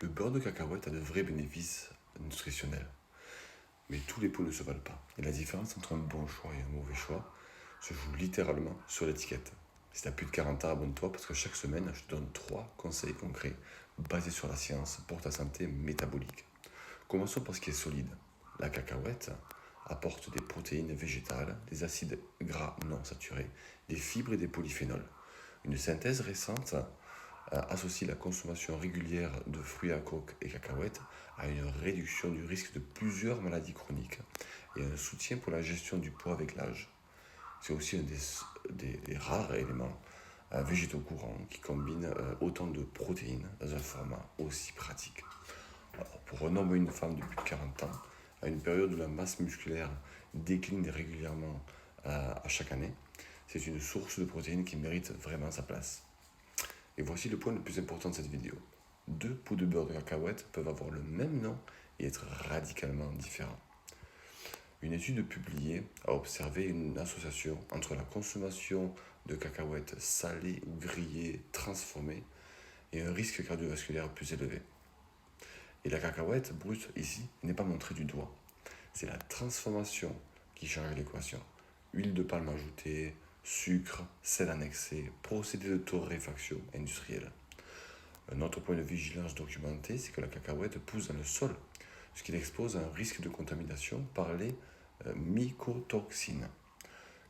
Le beurre de cacahuète a de vrais bénéfices nutritionnels. Mais tous les pots ne se valent pas. Et la différence entre un bon choix et un mauvais choix se joue littéralement sur l'étiquette. Si tu as plus de 40 ans, abonne-toi parce que chaque semaine, je te donne 3 conseils concrets basés sur la science pour ta santé métabolique. Commençons par ce qui est solide. La cacahuète apporte des protéines végétales, des acides gras non saturés, des fibres et des polyphénols. Une synthèse récente associe la consommation régulière de fruits à coque et cacahuètes à une réduction du risque de plusieurs maladies chroniques et un soutien pour la gestion du poids avec l'âge. C'est aussi un des rares éléments végétaux courants qui combine autant de protéines dans un format aussi pratique. Alors, pour un homme ou une femme de plus de 40 ans, à une période où la masse musculaire décline régulièrement à chaque année, c'est une source de protéines qui mérite vraiment sa place. Et voici le point le plus important de cette vidéo. 2 pots de beurre de cacahuète peuvent avoir le même nom et être radicalement différents. Une étude publiée a observé une association entre la consommation de cacahuètes salées ou grillées transformées et un risque cardiovasculaire plus élevé. Et la cacahuète brute ici n'est pas montrée du doigt. C'est la transformation qui change l'équation. Huile de palme ajoutée, sucre, sel annexé, procédé de torréfaction industrielle. Un autre point de vigilance documenté, c'est que la cacahuète pousse dans le sol, ce qui l'expose à un risque de contamination par les mycotoxines.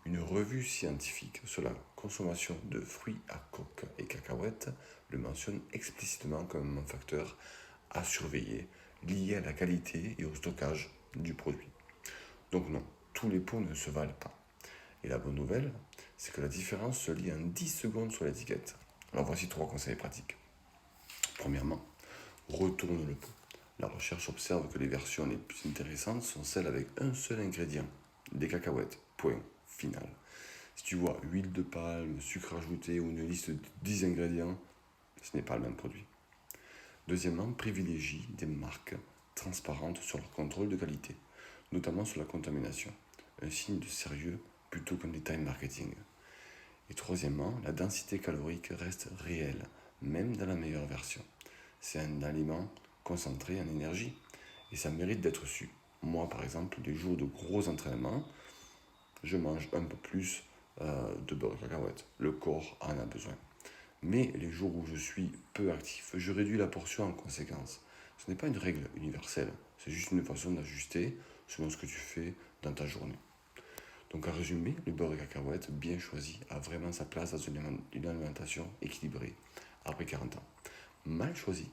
Une revue scientifique sur la consommation de fruits à coque et cacahuètes le mentionne explicitement comme un facteur à surveiller lié à la qualité et au stockage du produit. Donc non, tous les pots ne se valent pas. Et la bonne nouvelle, c'est que la différence se lit en 10 secondes sur l'étiquette. Alors voici 3 conseils pratiques. Premièrement, retourne le pot. La recherche observe que les versions les plus intéressantes sont celles avec un seul ingrédient, des cacahuètes. Point final. Si tu vois huile de palme, sucre ajouté ou une liste de 10 ingrédients, ce n'est pas le même produit. Deuxièmement, privilégie des marques transparentes sur leur contrôle de qualité, notamment sur la contamination, un signe de sérieux plutôt qu'un détail marketing. Et troisièmement, la densité calorique reste réelle, même dans la meilleure version. C'est un aliment concentré en énergie et ça mérite d'être su. Moi, par exemple, les jours de gros entraînements, je mange un peu plus de beurre de cacahuète. Le corps en a besoin. Mais les jours où je suis peu actif, je réduis la portion en conséquence. Ce n'est pas une règle universelle, c'est juste une façon d'ajuster selon ce que tu fais dans ta journée. Donc à résumer, le beurre de cacahuète bien choisi a vraiment sa place dans une alimentation équilibrée après 40 ans. Mal choisi